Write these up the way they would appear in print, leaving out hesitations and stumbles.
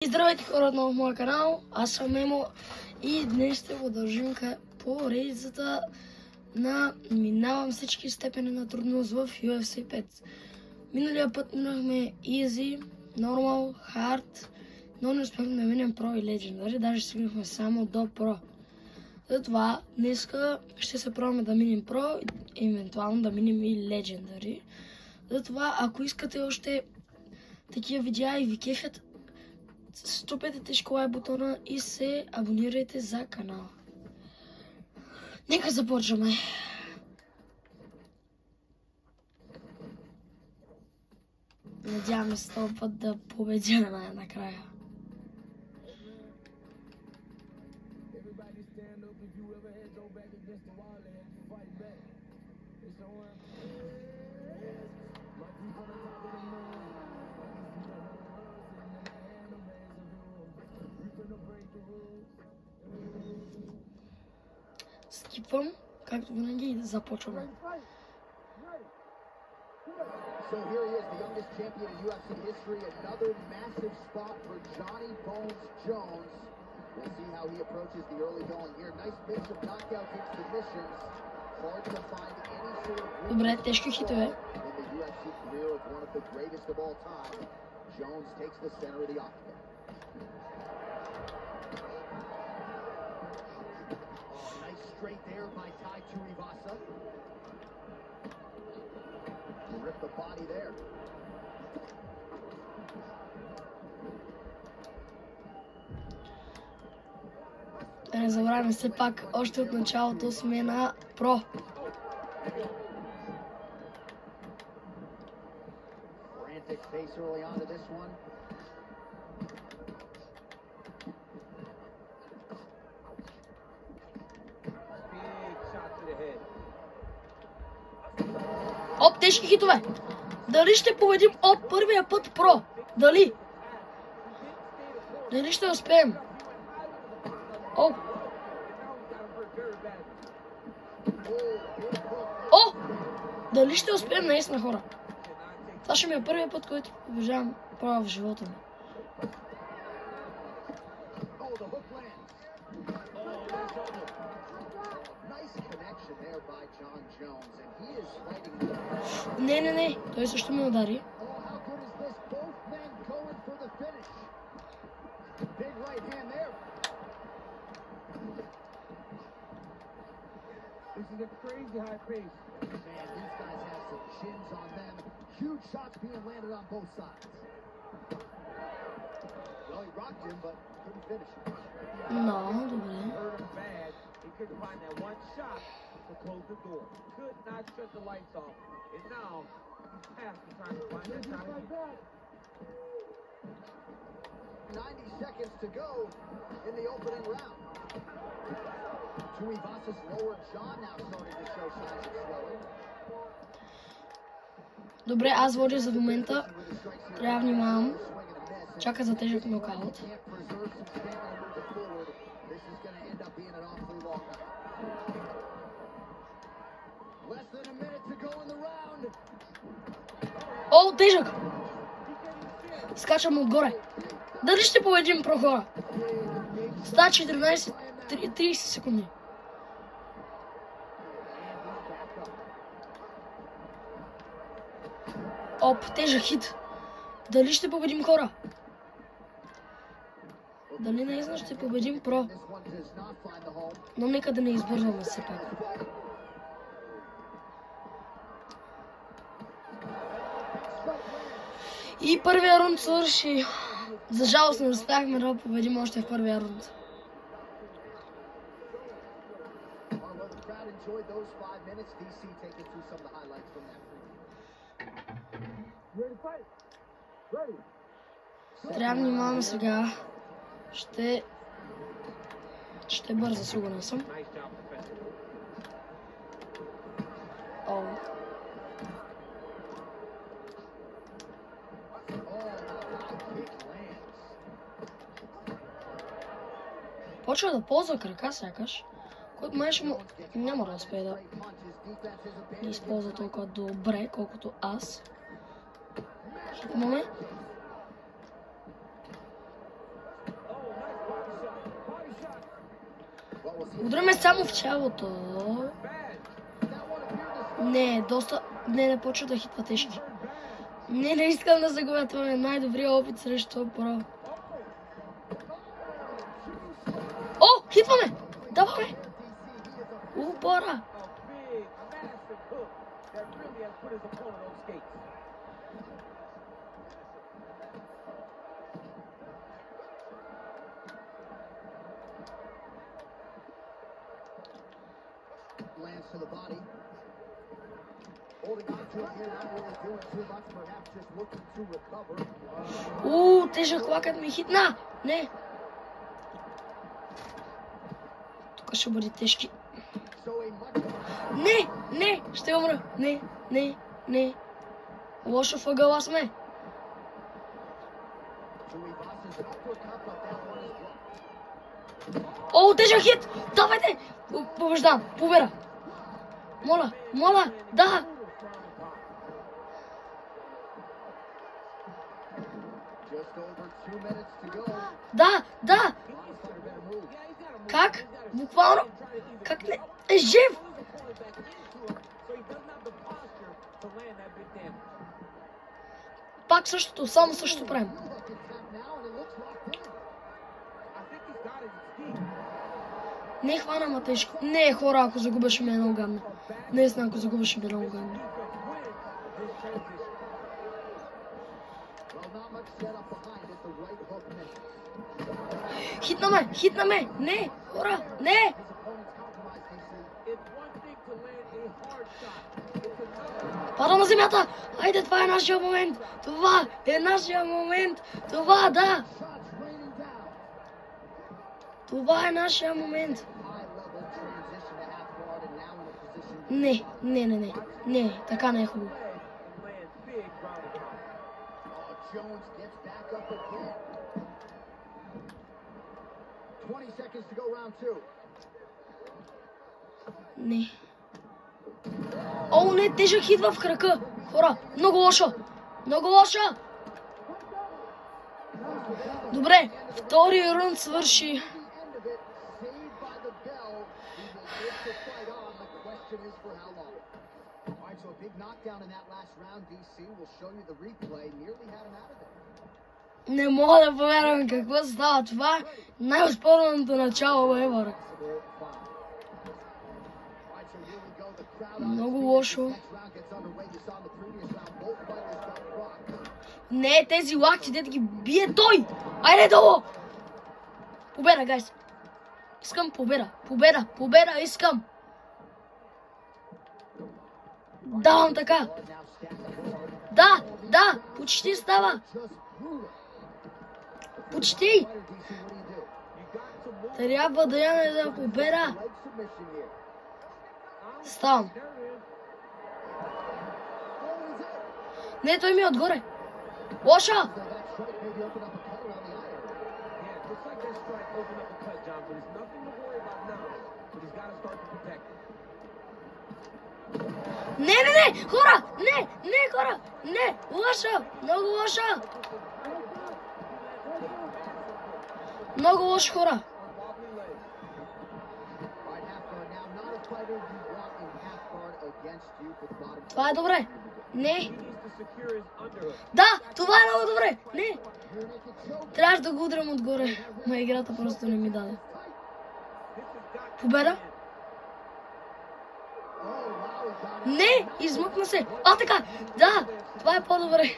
Здравейте хора отново в моя канал, аз съм Мемо и днес ще продължим по редицата на минавам всички степени на трудност в UFC 5. Миналия път минахме Easy, Normal, Hard, но не успяхме да минем Pro и Legendary, даже стигнахме само до Pro. Затова днеска ще се пробваме да минем Pro и евентуално да минем и Legendary. Затова ако искате още такива видеа и ви кефят, стопете тежко лайк бутона и се абонирайте за канала. Нека започваме. Надяваме се този път да победя накрая. Скипвам, както винаги, и да започваме. So here he is, the youngest champion in UFC history. Another massive spot for Johnny Bones Jones. We'll see how he approaches the early going here. Nice mix of knockouts and submissions. Hard to find any sort of Добре, тежки хитове. in the UFC career of one of the greatest of all time. Jones takes the center of the octagon. Nice straight there by Tai Tuivasa. Rip the body there. Да не забравяме все пак, още от началото сме на Pro. Frantic pace early on to this one. Big shot to the head. Оп, тежки хитове! Дали ще победим от първия път Pro? Дали? Дали ще успеем? О! О! Дали ще успеем наистина, хора? Това ще ми е първият път, който побеждавам Pro в живота ми. Не, той също ме удари. This is a crazy high pace. Man, these guys have some chins on them. Huge shots being landed on both sides. Well, he rocked him, but couldn't finish it. No, добре. Hurt him bad. He couldn't find that one shot to close the door. Could not shut the lights off. And now he's past the time to find that shot again. 90 seconds to go in the opening round. Tuivasa's lower jaw now starting to show signs of swelling. Добре, аз водя за момента. Трябва да внимавам. Чака за тежък нокаут. О, тежък! Скачам отгоре. Дали ще победим Pro, хора? Става 30 секунди. Оп, тежък хит. Дали ще победим, хора? Дали наистина ще победим Pro? Но нека да не избързваме все пак. И първия рунд свърши. За жалост не успяхме да победим още в първия рунд. Трябва да внимаваме сега. Ще бърза, сигурен съм. О. Почва да ползва крака сякаш, който майше му няма да успее да ги използва толкова добре, колкото аз. Хитнаме. Удряме само в челото. Не, доста... Не почва да хитва тежки. Не искам да загубя, това е най-добрият опит срещу про. О, хитваме! Даваме! Бора! Lands to the body. Holding on to it here, not really doing too much, perhaps just looking to recover. Тежък лакът ми хитна! Не! Тук ще бъде тежки. Не! Ще умра! Не! Лошо въгъла сме! Тежък хит! Давайте! Побеждам! Победа! Моля! Да! Да! Как? Буквално? Как не? Е жив! Пак същото, само същото правим. Не хвана ма тежко. Не, хора, ако загубяше ми е много гадно. Наистина, ако загубяше ми е много гадно. Хитнаме! Не, хора, не! Пада на земята! Айде, това е нашия момент! Това е нашия момент! Да! Това е нашия момент! Не, така не е хубаво. Не. Не, тежък хит в крака. Хора, много лошо. Добре, втория рунд свърши. Не мога да повярвам какво става. Това е най-оспорваното начало, Евър. Много лошо. Не, тези лакти, дете ги бие той! Айде долу! Победа, гайс! Искам победа, искам! Давам така! Да! Почти става! Почти! Трябва да я не за победа! Ставам! Не, той ми е отгоре! Лоша! Не! Хора! Не! Лоша! Много лошо, хора! Това е добре! Не! Да! Това е много добре! Не! Трябваше да го удрям отгоре. Но играта просто не ми даде. Победа? Не! Измъкна се! Така! Да! Това е по-добре.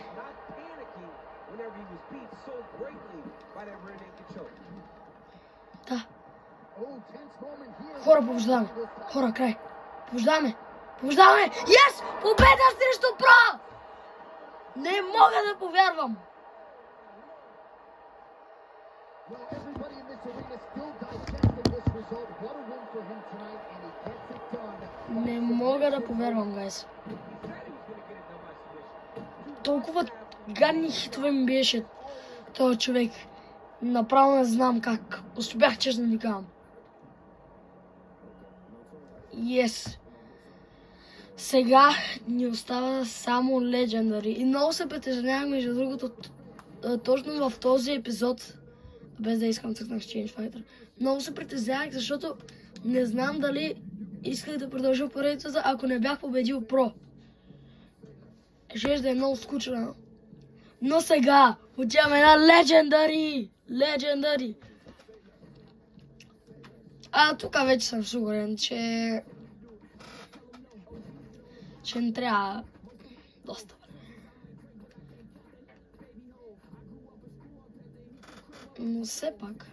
Да. Хора, побеждаваме. Хора, край. Побеждаваме. Yes! Победа срещу Про! Не мога да повярвам. Не мога да повярвам, гайс. Толкова гадни хитове ми беше този човек. Направо не знам как. Успях, честно да казвам. Yes. Сега ни остава само Legendary. И много се притеснявам, между другото, точно в този епизод, без да искам цъкнах Change Fighter, много се притеснявах, защото Не знам дали исках да продължа поредицата, ако не бях победил Про. Щеше да е много скучно. Но сега отиваме на Legendary. Тук вече съм сигурен, че не трябва доста време. Но все пак.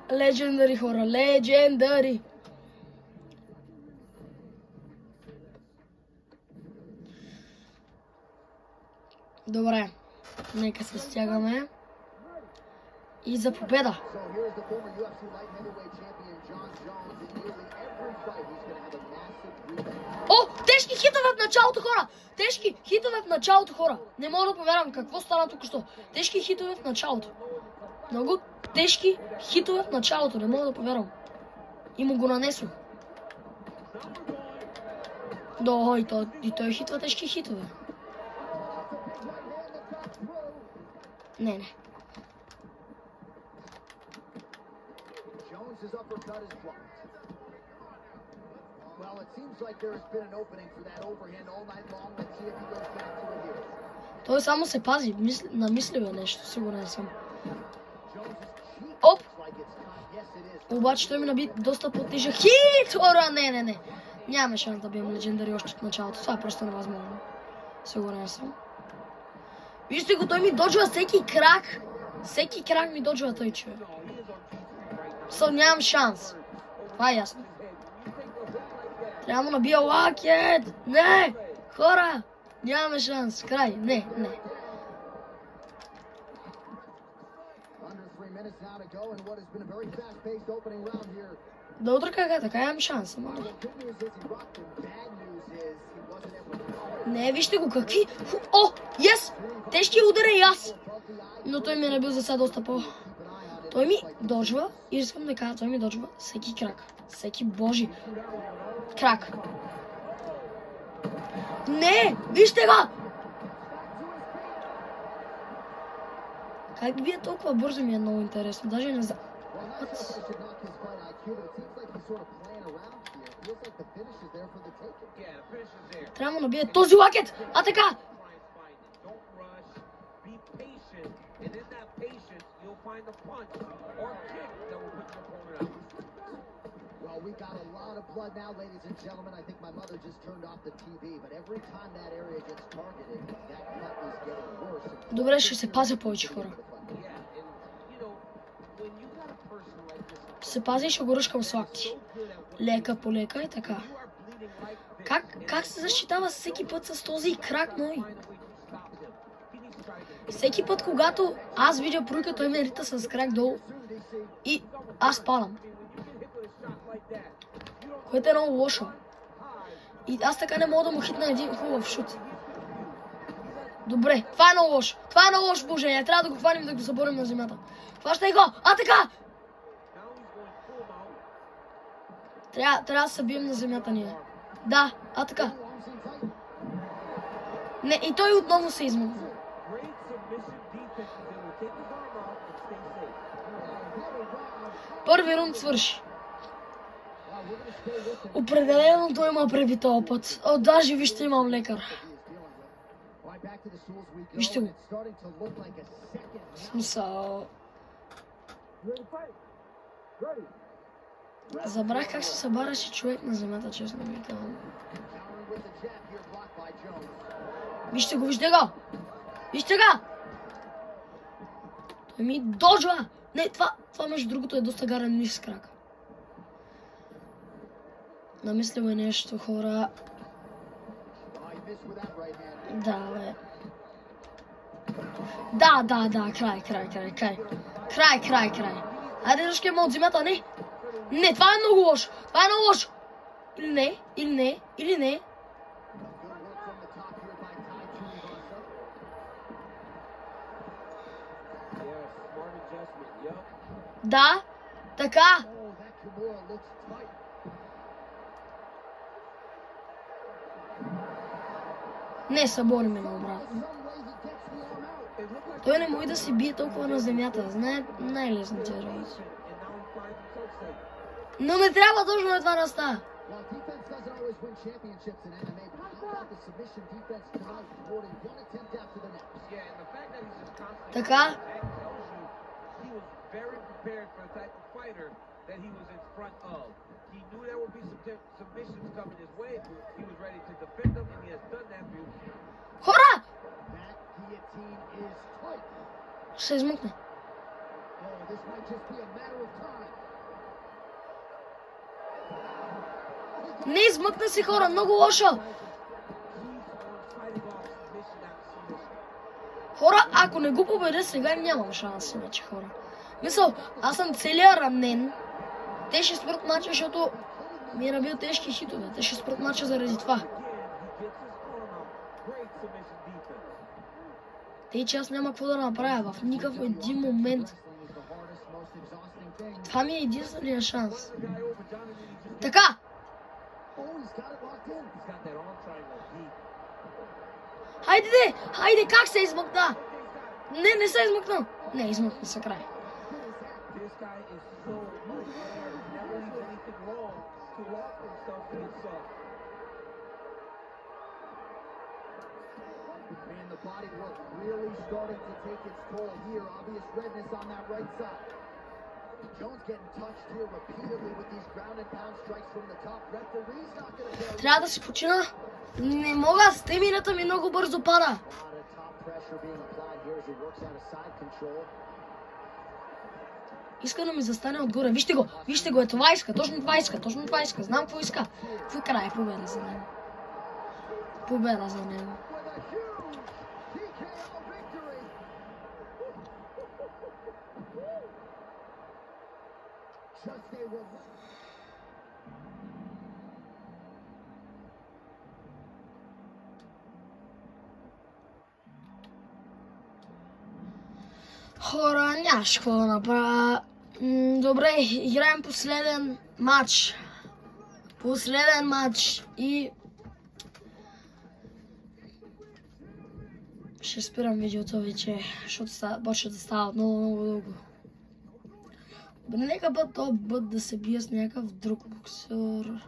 Legendary, хора, Legendary. Добре, нека се стягаме. И за победа. О, тежки хитове в началото, хора! Тежки хитове в началото, хора! Не мога да повярвам какво стана тук що. Тежки хитове в началото. Много тежки хитове в началото, не мога да повярвам. И му го нанесох. И той хитва тежки хитове. Не. Той само се пази, намислил е нещо, сигурен съм. Оп! Обаче той ми наби доста по-тежък хит! Хора, не. Нямаме шанс да бием Legendary още от началото. Това е просто невъзможно. Сигурен съм. Вижте го, той ми доджва всеки крак. Всеки крак ми доджва той, човек. Нямам шанс. Това е ясно. Трябва да му набия лакет. Не! Хора! Нямаме шанс. Край. Не. Да удра крака, така имам шанс. Не, вижте го, какви... О, yes! Тежки удара и аз. Но той ми е набил за сега доста по... Той ми доджва, и искам да кажа, той ми доджва всеки крак. Всеки божи крак. Не! Вижте го! Как бие толкова бързо ми е много интересно. Даже не знам. Трябва да набие този лакет! А така! We got a lot of blood now, ladies and gentlemen. I think my mother just turned off the TV, but every time that area gets targeted, that cut is getting worse. Добре, ще се пазя повече, хора. Се пази и ще го ръшкам с лакти. Лека по лека и така. Как се защитава всеки път с този крак мой? Всеки път, когато аз видя Пруйка, той ме рита с крак долу и аз падам. Което е много лошо. И аз така не мога да му хитна един хубав шут. Добре, това е много лошо. Това е много лошо положение. Трябва да го хванем да го съборим на земята. Хващай го! А така! Трябва да се бием на земята ние. Да, а така. Не, и той отново се измъква. Първи рунд свърши. Определено той има преби този път. Даже вижте, имам лекар. Вижте го. Смисъл. Забрах как се събараше човек на земята, честно ми казвам. Вижте го, вижте го! Вижте го! Той ми доджва! Не, това между другото е доста гарен нисък крак. Намислил е нещо, хора. Да, бе. Да, край. Хайде да шкема от земята, не! Не, това е много лошо! Това е много лошо! Или не. Да, Така. Oh, that Kimura looks tight. Не се бориме на обратно. Some way he gets the arm out. It looked like Той не може да се бие толкова на земята. Знае най-лесните работи. and now he finds himself safe. Но не трябва точно това да става. While defense doesn't always win championships in MMA, but how about the submission defense tonight, thwarting one attempt after the next? Yeah, and the fact that he's just constantly Така. that tells you he was very prepared for the type of fighter that he was in front of. He knew there would be some submissions coming his way. He was ready to defend them, and he has done that beautifully. Хора! That guillotine is tight. Ще измъкне. Oh, this might just be a matter of time. Не измъкна си, хора, много лошо. Keeps on fighting off submission after submission. Хора, ако не го победя сега, нямам шанс вече, хора. Мисъл, аз съм целия ранен. Те ще спрат мача, защото ми е набил тежки хитове. Те ще спрат мача заради това. Again, he gets his arm out. Great submission defense. Тъй, че аз няма какво да направя в никакъв един момент. Wrestling is the hardest, most exhausting thing. Това ми е единствения шанс. The guy over Johnny Lee just Така! Oh, he's got it locked in. he's got that arm triangle deep. Хайде де! Хайде, как се измъкна? Не се измъкна. Не, измъкна се край. This guy is so aware. He never leaves anything wrong to lock himself to himself. Man, the body work really starting to take its toll here. Obvious redness on that right side. Jones getting touched here repeatedly with these ground and pound strikes from the top. Referee's not going to bail. Трябва да си почина. Не мога, стемината ми много бързо пада. A lot of top pressure being applied here as he works out of side control. Иска да ми застане отгоре. Вижте го, това иска, точно това иска. Знам какво иска. В край, победа за него. Победа за него. With a huge TKO victory. Just a Хора, нямаш какво да направя. Добре, играем последен матч. И ще спирам видеото вече, защото почва да става много дълго. Нека бъд да се бие с някакъв друг боксер.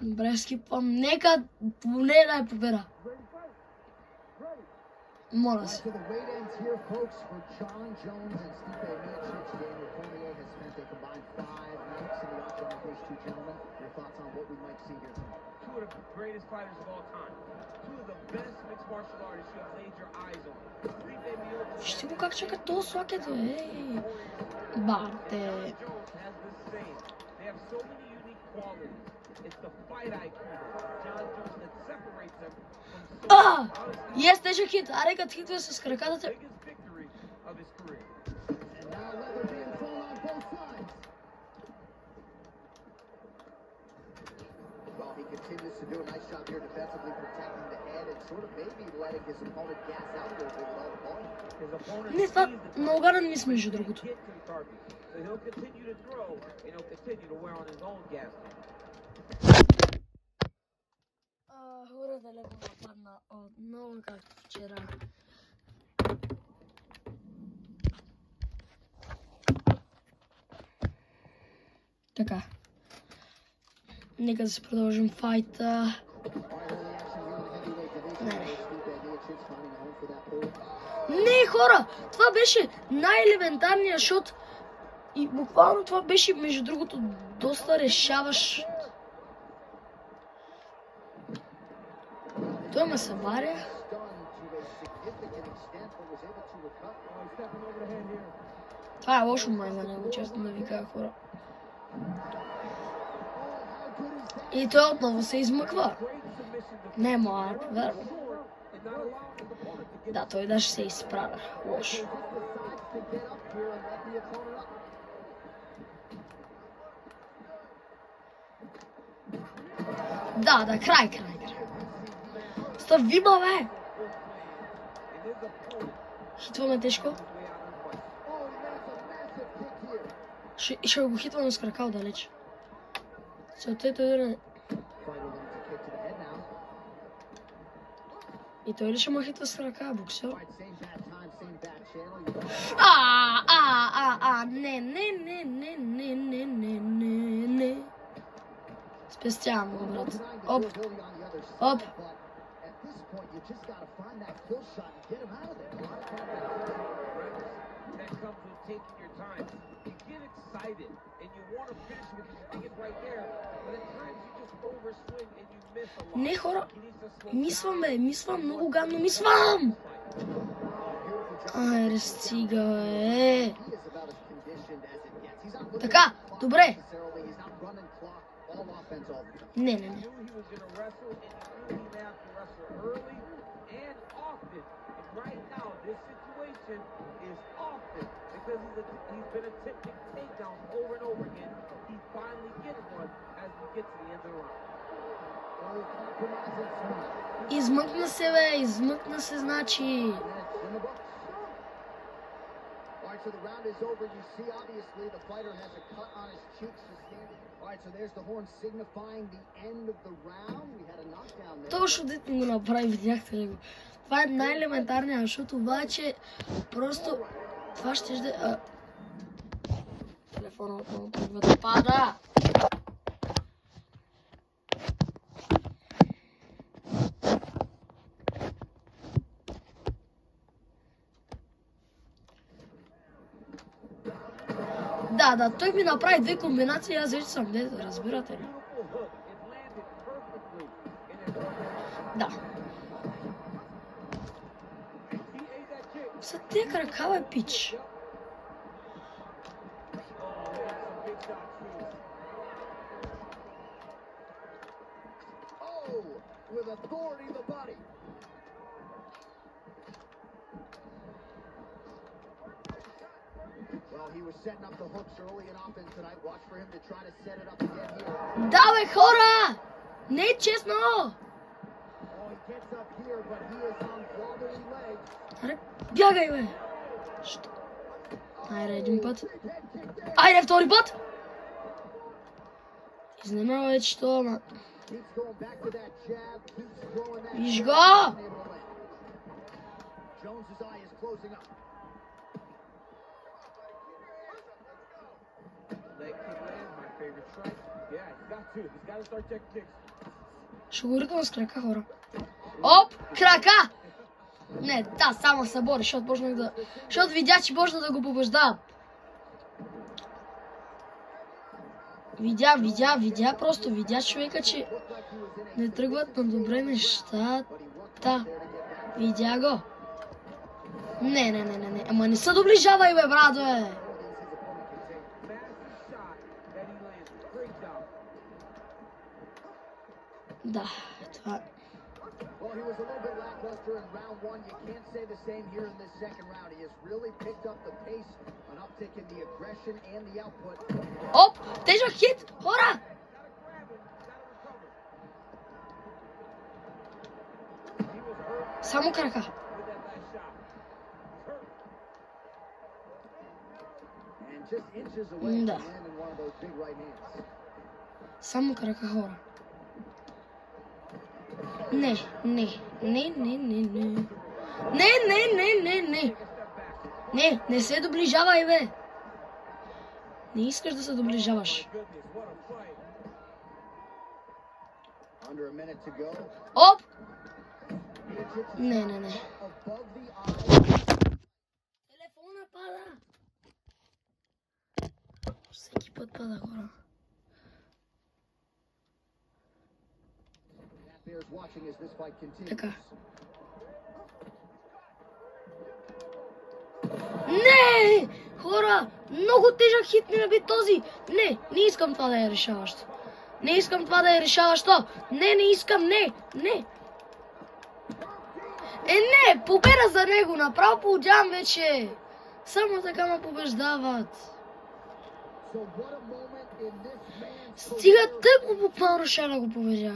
Добре, скипвам. Нека поне да е победа. Моля се. To the weight ends here, folks, for John Jones and Stipe Miocic. Daniel Cormier has spent a combined 5 nights in the octagon with these two gentlemen. Your thoughts on what we might see here tonight? Two of the greatest fighters of all time. Two of the best mixed martial artists you have laid your eyes on. Stipe Miocic Вижте го как чака този слакет, ей. Бате. Jones has the same. They have so many unique qualities. It's the fight IQ of John Jones that separates them from Yes, тежък хит. Аре, като хитва с краката те. biggest victory of his career. And now leather being thrown on both sides. Well, he continues to do a nice job here defensively protecting the head and sort of maybe letting his opponent gas out a little bit with all the volume. His opponent Не, това sees the много гарен мис между другото. get to the target. So he'll continue to throw and he'll continue to wear on his own gas tank. Хората леко нападна отново както вчера. Така. Нека да се продължим файта. Не, хора! Това беше най-елементарният шот. И буквално това беше, между другото, доста решаващ. Той ме събаря. significant extent, but was able to recover. He's stepping over the head here. Това е лошо майма, няма честно да ви кажа, хора. И той отново се измъква. Не мога, верно. Да, той даже се изправя. Лошо. Да, край. Ставима, бе! Хитваме тежко. Ще го хитваме с крака отдалеч. Целта е той да... И той ли ще ме хитва с крака, боксер? Не. Спестявам го, брат. Оп. Не, хора. Мисвам много гадно, мисвам! Айде, стига, бе. Така, добре. Не. Измъкна се, бе, измъкна се, значи. So the round is over. You see, obviously, the fighter has a cut on his cheek. All right, so there's the horn signifying the end of the round. We had a knockdown there. Точно дето го направи, видяхте ли го? Това е най-елементарният, защото обаче просто това ще жде... Телефона отново тръгва да пада. Да, той ми направи две комбинации, аз вече съм дето, разбирате ли? Да. Са те крака, бе, пич. Да, бе, хора! Не е честно! Аре, бягай, бе! Що? Айде, един път. Айде, втори път! Изнемава вече, що, ама... Виж го! Ще го ритам с крака, хора. Оп! Крака! Не, да, само се бори, защото почнах да... Защото видя, че почна да го побеждавам. Видя, просто видя човека, че не тръгват на добре нещата. Видя го. Не. Ама не се доближавай, бе, брат, бе. Да, това... Well, he was a little bit lackluster in round one. You can't say the same here in this second round. He has really picked up the pace, an uptick in the aggression and the output. Оп! Тежък хит! Хора! Само крака. Да. Само крака, хора. Не. Не се доближавай, бе. Не искаш да се доближаваш. Оп! Не. Телефона пада. Всеки път пада, хора. Така. Не! Хора, много тежък хит ми наби този. Не искам това да е решаващо. Не искам това да е решаващо. Не искам, не. Не, победа за него. Направо получавам вече. Само така ме побеждават. Стига тъпо буквално ще да го победя.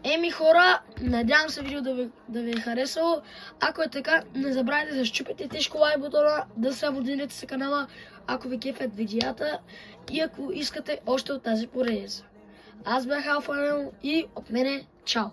Еми хора, надявам се видео да ви е харесало. Ако е така, не забравяйте да щупите тежко лайк бутона, да се абонирате за канала, ако ви кефят видеята и ако искате още от тази поредица. Аз бях Алфа и от мене чао!